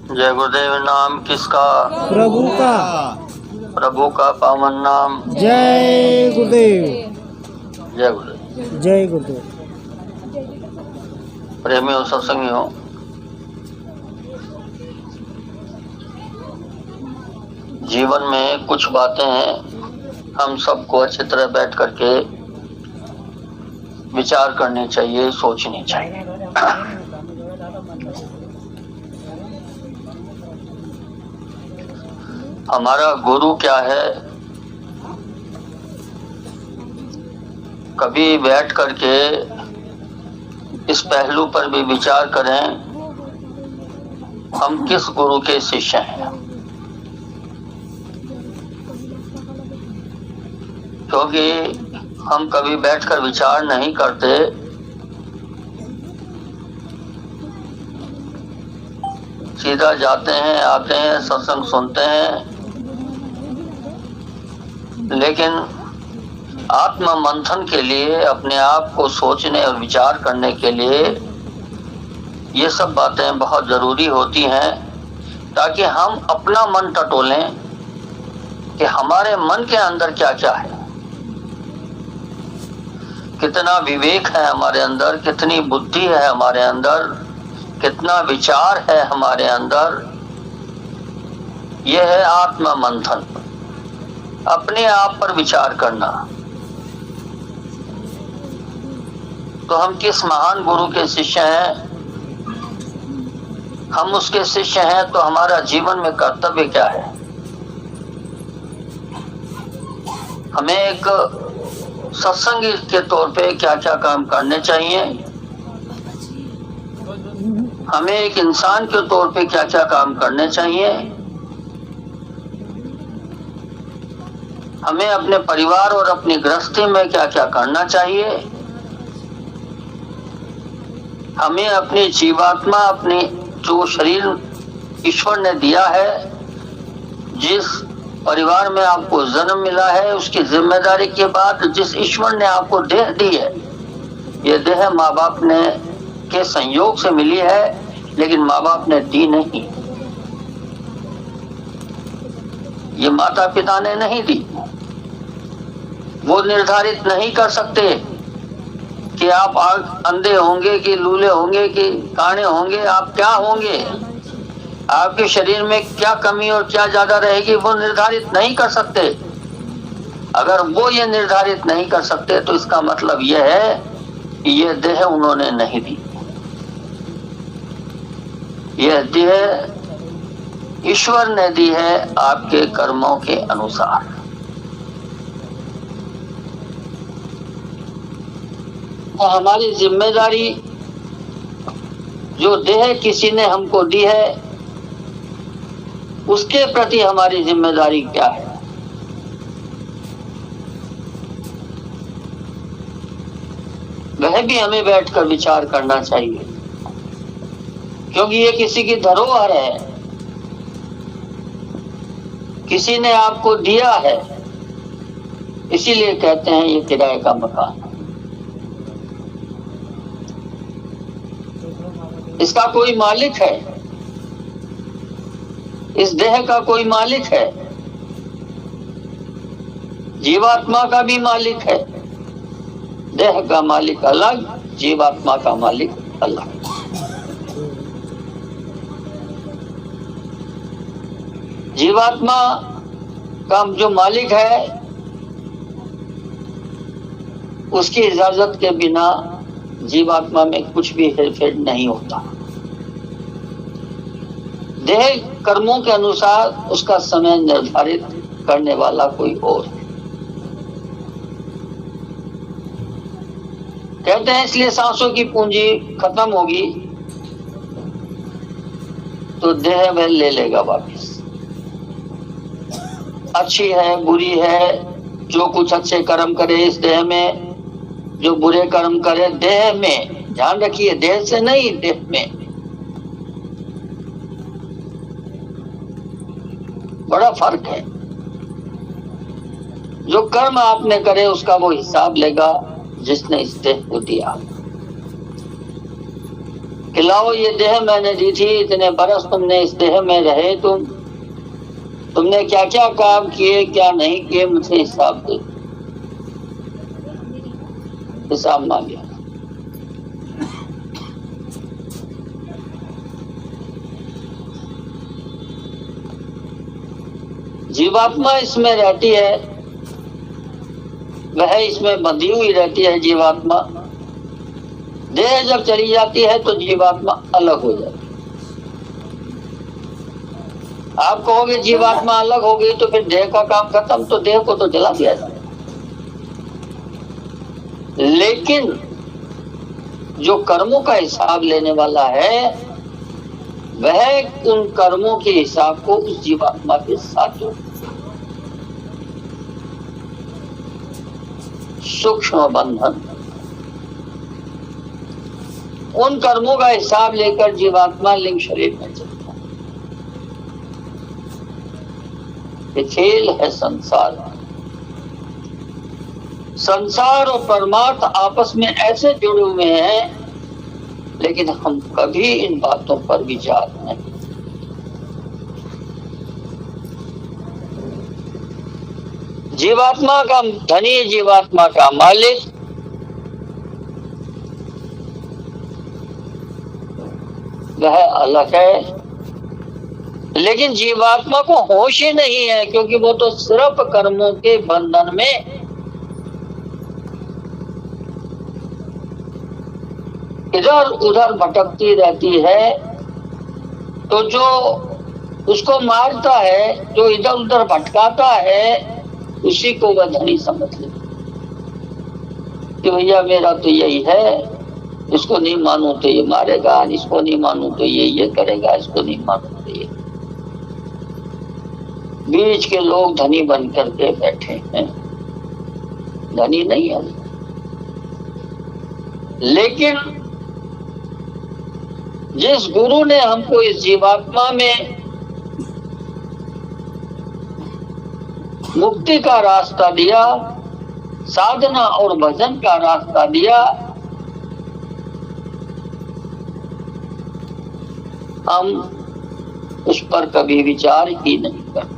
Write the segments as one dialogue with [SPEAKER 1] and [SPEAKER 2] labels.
[SPEAKER 1] जय गुरुदेव। नाम किसका?
[SPEAKER 2] प्रभु का।
[SPEAKER 1] प्रभु का पावन नाम।
[SPEAKER 2] जय गुरुदेव।
[SPEAKER 1] जय गुरुदेव।
[SPEAKER 2] जय गुरुदेव।
[SPEAKER 1] प्रेमियों, सत्संगियों, जीवन में कुछ बातें हैं हम सबको अच्छी तरह बैठ करके विचार करनी चाहिए, सोचनी चाहिए। हमारा गुरु क्या है? कभी बैठ करके इस पहलू पर भी विचार करें, हम किस गुरु के शिष्य हैं। क्योंकि हम कभी बैठकर विचार नहीं करते, सीधा जाते हैं, आते हैं, सत्संग सुनते हैं, लेकिन आत्म मंथन के लिए, अपने आप को सोचने और विचार करने के लिए ये सब बातें बहुत जरूरी होती हैं, ताकि हम अपना मन टटोलें कि हमारे मन के अंदर क्या क्या है, कितना विवेक है हमारे अंदर, कितनी बुद्धि है हमारे अंदर, कितना विचार है हमारे अंदर। यह है आत्म मंथन, अपने आप पर विचार करना। तो हम किस महान गुरु के शिष्य हैं? हम उसके शिष्य हैं तो हमारा जीवन में कर्तव्य क्या है? हमें एक सत्संगी के तौर पे क्या क्या काम करने चाहिए, हमें एक इंसान के तौर पे क्या क्या काम करने चाहिए, हमें अपने परिवार और अपनी गृहस्थी में क्या क्या करना चाहिए, हमें अपनी जीवात्मा, अपनी जो शरीर ईश्वर ने दिया है, जिस परिवार में आपको जन्म मिला है, उसकी जिम्मेदारी के बाद जिस ईश्वर ने आपको देह दी है, ये देह माँ बाप ने के संयोग से मिली है, लेकिन माँ बाप ने दी नहीं, ये माता पिता ने नहीं दी। वो निर्धारित नहीं कर सकते कि आप अंधे होंगे कि लूले होंगे कि काने होंगे, आप क्या होंगे, आपके शरीर में क्या कमी और क्या ज्यादा रहेगी, वो निर्धारित नहीं कर सकते। अगर वो ये निर्धारित नहीं कर सकते तो इसका मतलब यह है कि ये देह उन्होंने नहीं दी। यह देह ईश्वर ने दी है आपके कर्मों के अनुसार। तो हमारी जिम्मेदारी, जो देह किसी ने हमको दी है, उसके प्रति हमारी जिम्मेदारी क्या है? वह भी हमें बैठकर विचार करना चाहिए, क्योंकि ये किसी की धरोहर है, किसी ने आपको दिया है, इसीलिए कहते हैं ये किराए का मकान। इसका कोई मालिक है, इस देह का कोई मालिक है, जीवात्मा का भी मालिक है। देह का मालिक अलग, जीवात्मा का मालिक अलग। जीवात्मा का जो मालिक है, उसकी इजाजत के बिना जीवात्मा में कुछ भी हेरफेर नहीं होता। देह कर्मों के अनुसार उसका समय निर्धारित करने वाला कोई और है। कहते हैं इसलिए सांसों की पूंजी खत्म होगी तो देह वह ले लेगा वापस। अच्छी है, बुरी है, जो कुछ अच्छे कर्म करे इस देह में, जो बुरे कर्म करे देह में। ध्यान रखिए, देह से नहीं, देह में। बड़ा फर्क है। जो कर्म आपने करे उसका वो हिसाब लेगा जिसने इस देह को दिया। कि लाओ ये देह मैंने दी थी, इतने बरस तुमने इस देह में रहे, तुमने क्या क्या काम किए क्या नहीं किए, मुझे हिसाब दे, हिसाब मांगे। जीवात्मा इसमें रहती है, वह इसमें बंधी हुई रहती है जीवात्मा। देह जब चली जाती है तो जीवात्मा अलग हो जाती है। आप कहोगे जीवात्मा अलग हो गई तो फिर देह का काम खत्म, तो देह को तो जला दिया जाए। लेकिन जो कर्मों का हिसाब लेने वाला है, वह उन कर्मों के हिसाब को उस जीवात्मा के साथ जोड़ता है। सूक्ष्म बंधन, उन कर्मों का हिसाब लेकर जीवात्मा लिंग शरीर में चलता है। ये खेल है संसार। संसार और परमार्थ आपस में ऐसे जुड़े हुए हैं, लेकिन हम कभी इन बातों पर विचार नहीं। जीवात्मा का धनी, जीवात्मा का मालिक, वह अलग है, लेकिन जीवात्मा को होश ही नहीं है, क्योंकि वो तो सिर्फ कर्मों के बंधन में इधर उधर भटकती रहती है। तो जो उसको मारता है, जो इधर उधर भटकाता है, उसी को वह धनी समझ ले कि भैया मेरा तो यही है, इसको नहीं मानू तो ये मारेगा, इसको नहीं मानू तो ये करेगा, इसको नहीं मानू तो ये। बीच के लोग धनी बन करके बैठे हैं, धनी नहीं है। लेकिन जिस गुरु ने हमको इस जीवात्मा में मुक्ति का रास्ता दिया, साधना और भजन का रास्ता दिया, हम उस पर कभी विचार ही नहीं करते।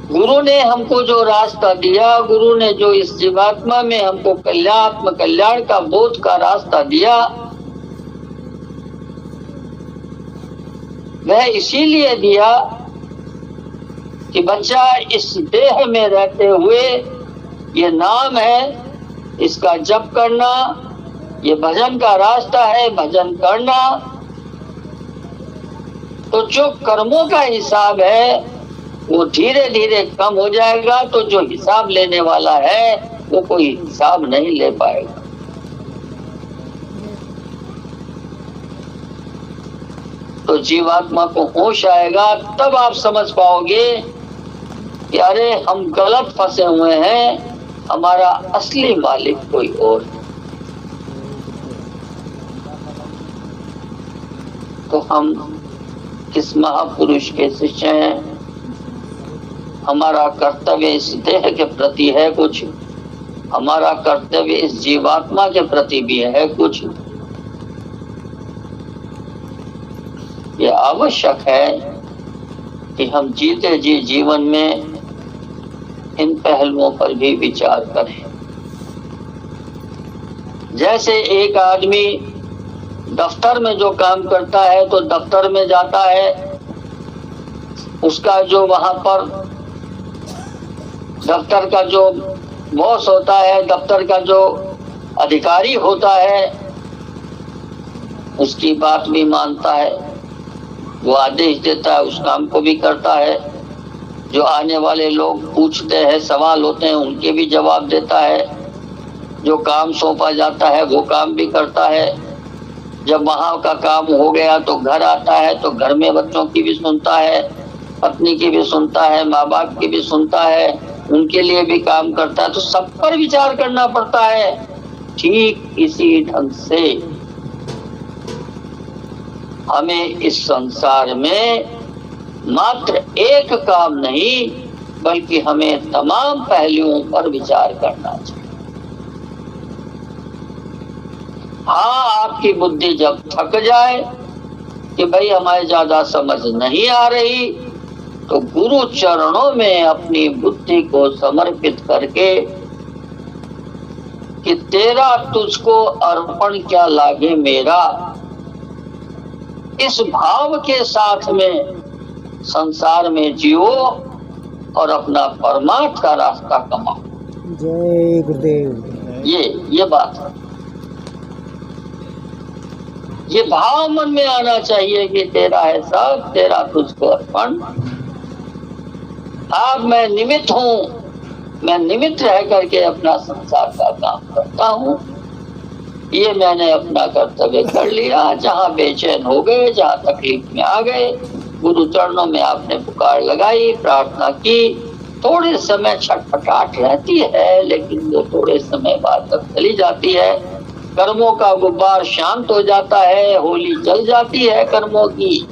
[SPEAKER 1] गुरु ने हमको जो रास्ता दिया, गुरु ने जो इस जीवात्मा में हमको आत्म कल्याण का बोध का रास्ता दिया, वह इसीलिए दिया कि बच्चा इस देह में रहते हुए ये नाम है, इसका जप करना, ये भजन का रास्ता है, भजन करना। तो जो कर्मों का हिसाब है वो धीरे धीरे कम हो जाएगा, तो जो हिसाब लेने वाला है वो कोई हिसाब नहीं ले पाएगा। तो जीवात्मा को होश आएगा, तब आप समझ पाओगे कि अरे हम गलत फंसे हुए हैं, हमारा असली मालिक कोई और है। तो हम किस महापुरुष के शिष्य हैं? हमारा कर्तव्य इस देह के प्रति है कुछ, हमारा कर्तव्य इस जीवात्मा के प्रति भी है कुछ। ये आवश्यक है कि हम जीते जी जीवन में इन पहलुओं पर भी विचार करें। जैसे एक आदमी दफ्तर में जो काम करता है, तो दफ्तर में जाता है, उसका जो वहां पर दफ्तर का जो बॉस होता है, दफ्तर का जो अधिकारी होता है, उसकी बात भी मानता है, वो आदेश देता है, उस काम को भी करता है। जो आने वाले लोग पूछते हैं, सवाल होते हैं, उनके भी जवाब देता है। जो काम सौंपा जाता है वो काम भी करता है। जब वहां का काम हो गया तो घर आता है, तो घर में बच्चों की भी सुनता है, पत्नी की भी सुनता है, माँ बाप की भी सुनता है, उनके लिए भी काम करता है। तो सब पर विचार करना पड़ता है। ठीक इसी ढंग से हमें इस संसार में मात्र एक काम नहीं, बल्कि हमें तमाम पहलुओं पर विचार करना चाहिए। हाँ, आपकी बुद्धि जब थक जाए कि भाई हमारे ज्यादा समझ नहीं आ रही, तो गुरु चरणों में अपनी बुद्धि को समर्पित करके कि तेरा तुझको अर्पण क्या लागे मेरा, इस भाव के साथ में संसार में जियो और अपना परमार्थ का रास्ता कमाओ।
[SPEAKER 2] जय गुरुदेव।
[SPEAKER 1] ये बात है। ये भाव मन में आना चाहिए कि तेरा है सब, तेरा तुझको अर्पण। अब मैं निमित्त हूँ, मैं निमित्त रह करके अपना संसार का काम करता हूँ। ये मैंने अपना कर्तव्य कर लिया। जहाँ बेचैन हो गए, जहाँ तकलीफ में आ गए, गुरु चरणों में आपने पुकार लगाई, प्रार्थना की। थोड़े समय छटपटाहट रहती है, लेकिन वो थोड़े समय बाद तक चली जाती है। कर्मों का गुब्बार शांत हो जाता है, होली जल जाती है कर्मों की।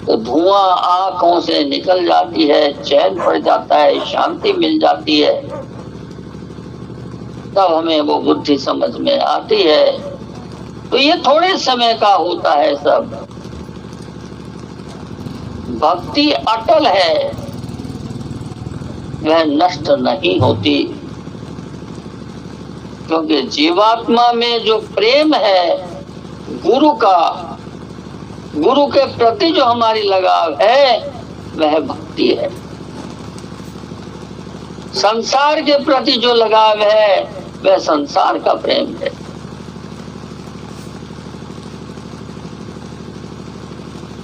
[SPEAKER 1] तो धुआं आंखों से निकल जाती है, चैन पड़ जाता है, शांति मिल जाती है। तब हमें वो बुद्धि समझ में आती है। तो ये थोड़े समय का होता है सब। भक्ति अटल है, वह नष्ट नहीं होती, क्योंकि जीवात्मा में जो प्रेम है गुरु का, गुरु के प्रति जो हमारी लगाव है, वह भक्ति है। संसार के प्रति जो लगाव है, वह संसार का प्रेम है।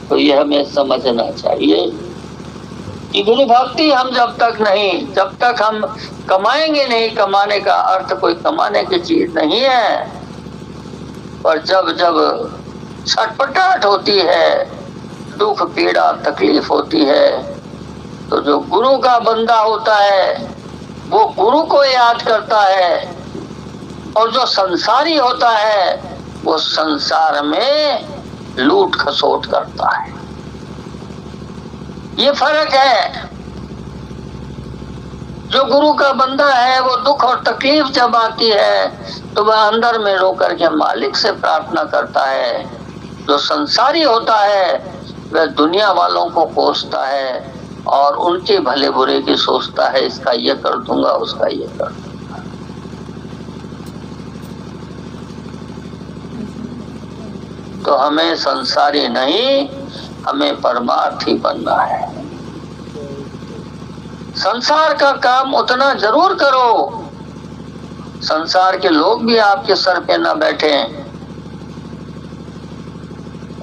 [SPEAKER 1] तो यह हमें समझना चाहिए कि गुरु भक्ति हम जब तक हम कमाएंगे नहीं, कमाने का अर्थ कोई कमाने की चीज नहीं है, पर जब जब छटपटाहट होती है, दुख पीड़ा तकलीफ होती है, तो जो गुरु का बंदा होता है वो गुरु को याद करता है, और जो संसारी होता है वो संसार में लूट खसोट करता है। ये फर्क है। जो गुरु का बंदा है वो दुख और तकलीफ जब आती है तो वह अंदर में रो करके मालिक से प्रार्थना करता है। जो संसारी होता है वह दुनिया वालों को कोसता है और उनके भले बुरे की सोचता है, इसका ये कर दूंगा, उसका ये कर दूंगा। तो हमें संसारी नहीं, हमें परमार्थी बनना है। संसार का काम उतना जरूर करो, संसार के लोग भी आपके सर पे ना बैठे,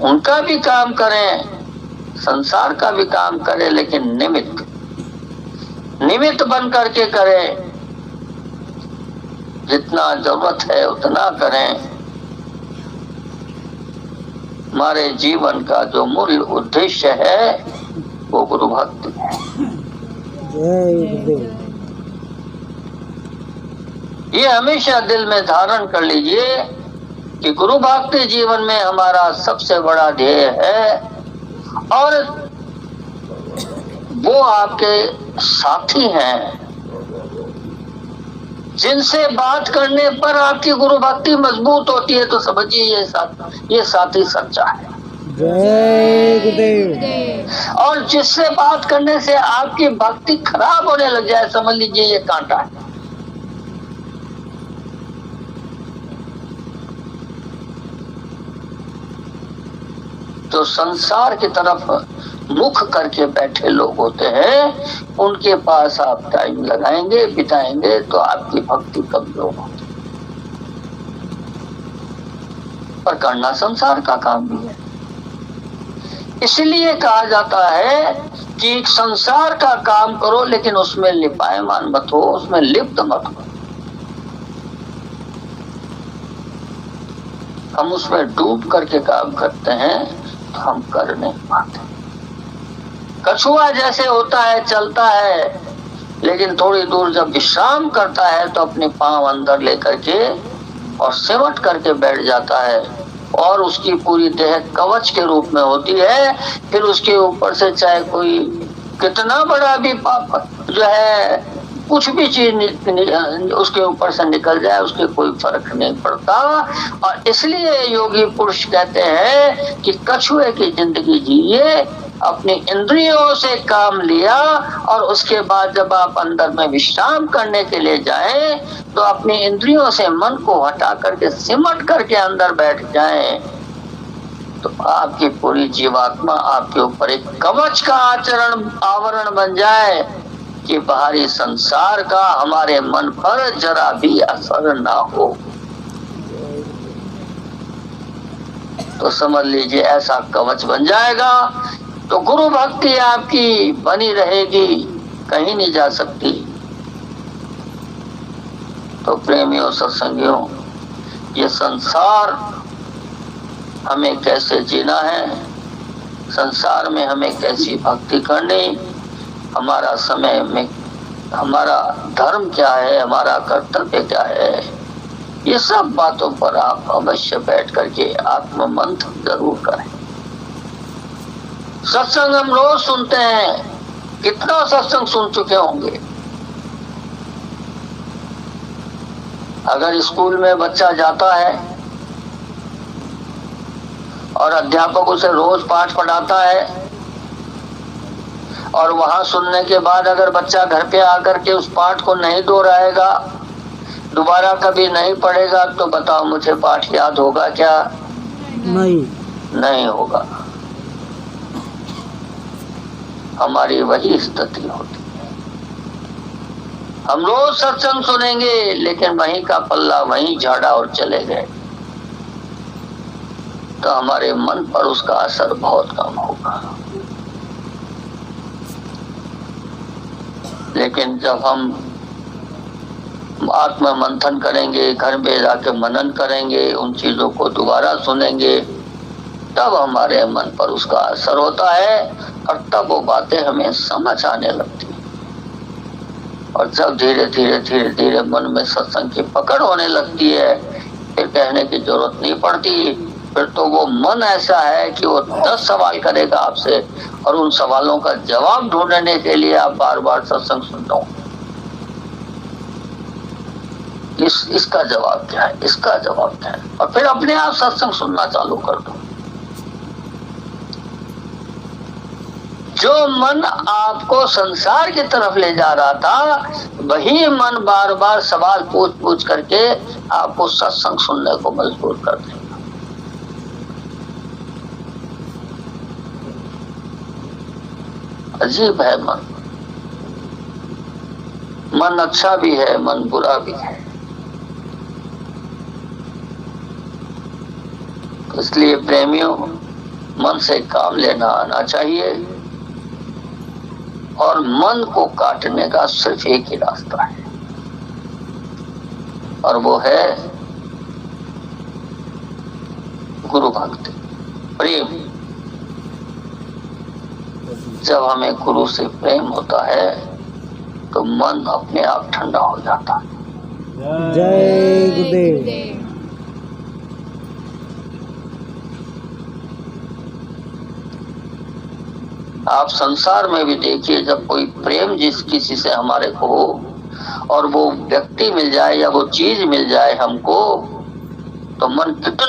[SPEAKER 1] उनका भी काम करें, संसार का भी काम करें, लेकिन निमित्त बन करके करें। जितना जरूरत है उतना करें। हमारे जीवन का जो मूल उद्देश्य है वो गुरु भक्ति है। ये हमेशा दिल में धारण कर लीजिए कि गुरु भक्ति जीवन में हमारा सबसे बड़ा ध्येय है, और वो आपके साथी हैं जिनसे बात करने पर आपकी गुरु भक्ति मजबूत होती है। तो समझिए ये साथी सच्चा है।
[SPEAKER 2] जय गुरुदेव।
[SPEAKER 1] और जिससे बात करने से आपकी भक्ति खराब होने लग जाए, समझ लीजिए ये कांटा है। जो संसार की तरफ मुख करके बैठे लोग होते हैं, उनके पास आप टाइम लगाएंगे, बिताएंगे, तो आपकी भक्ति कमजोर होती है। पर करना संसार का काम भी है। इसलिए कहा जाता है कि संसार का काम करो, लेकिन उसमें लिपायमान मत हो, उसमें लिप्त मत हो। हम उसमें डूब करके काम करते हैं तो हम कर नहीं पाते। कछुआ जैसे होता है, चलता है, लेकिन थोड़ी दूर जब विश्राम करता है तो अपने पांव अंदर लेकर के और सिमट करके बैठ जाता है, और उसकी पूरी देह कवच के रूप में होती है। फिर उसके ऊपर से चाहे कोई कितना बड़ा भी पाप जो है कुछ भी चीज उसके ऊपर से निकल जाए उसके कोई फर्क नहीं पड़ता। और इसलिए योगी पुरुष कहते हैं कि कछुए की जिंदगी जिए, अपनी इंद्रियों से काम लिया और उसके बाद जब आप अंदर में विश्राम करने के लिए जाएं तो अपनी इंद्रियों से मन को हटा करके सिमट करके अंदर बैठ जाएं, तो आपकी पूरी जीवात्मा आपके ऊपर एक कवच का आवरण बन जाए कि बाहरी संसार का हमारे मन पर जरा भी असर ना हो। तो समझ लीजिए ऐसा कवच बन जाएगा तो गुरु भक्ति आपकी बनी रहेगी, कहीं नहीं जा सकती। तो प्रेमियों सत्संगियों, ये संसार हमें कैसे जीना है, संसार में हमें कैसी भक्ति करनी, हमारा समय में हमारा धर्म क्या है, हमारा कर्तव्य क्या है, ये सब बातों पर आप अवश्य बैठ करके आत्म मंथन जरूर करें। सत्संग हम रोज सुनते हैं, कितना सत्संग सुन चुके होंगे। अगर स्कूल में बच्चा जाता है और अध्यापक उसे रोज पाठ पढ़ाता है और वहां सुनने के बाद अगर बच्चा घर पे आकर के उस पाठ को नहीं दोहराएगा, दोबारा कभी नहीं पढ़ेगा, तो बताओ मुझे पाठ याद होगा क्या? नहीं होगा। हमारी वही स्थिति होती है। हम रोज सत्संग सुनेंगे लेकिन वहीं का पल्ला वहीं झाड़ा और चले गए, तो हमारे मन पर उसका असर बहुत कम होगा। लेकिन जब हम आत्म मंथन करेंगे, घर में जाके मनन करेंगे, उन चीजों को दोबारा सुनेंगे, तब हमारे मन पर उसका असर होता है और तब वो बातें हमें समझ आने लगती हैं। और जब धीरे धीरे धीरे धीरे मन में सत्संग की पकड़ होने लगती है, फिर कहने की जरूरत नहीं पड़ती। फिर तो वो मन ऐसा है कि वो 10 सवाल करेगा आपसे और उन सवालों का जवाब ढूंढने के लिए आप बार बार सत्संग सुन रहे हो। इसका जवाब क्या है, इसका जवाब क्या है, और फिर अपने आप सत्संग सुनना चालू कर दो। जो मन आपको संसार की तरफ ले जा रहा था, वही मन बार बार सवाल पूछ पूछ करके आपको सत्संग सुनने को मजबूर कर देगा। अजीब है मन। मन अच्छा भी है, मन बुरा भी है। इसलिए प्रेमियों, मन से काम लेना आना चाहिए और मन को काटने का सिर्फ एक ही रास्ता है और वो है गुरु भक्ति, प्रेम। जब हमें गुरु से प्रेम होता है तो मन अपने आप ठंडा हो जाता है।
[SPEAKER 2] जय गुरुदेव।
[SPEAKER 1] आप संसार में भी देखिए, जब कोई प्रेम जिस किसी से हमारे को हो और वो व्यक्ति मिल जाए या वो चीज मिल जाए हमको, तो मन कितना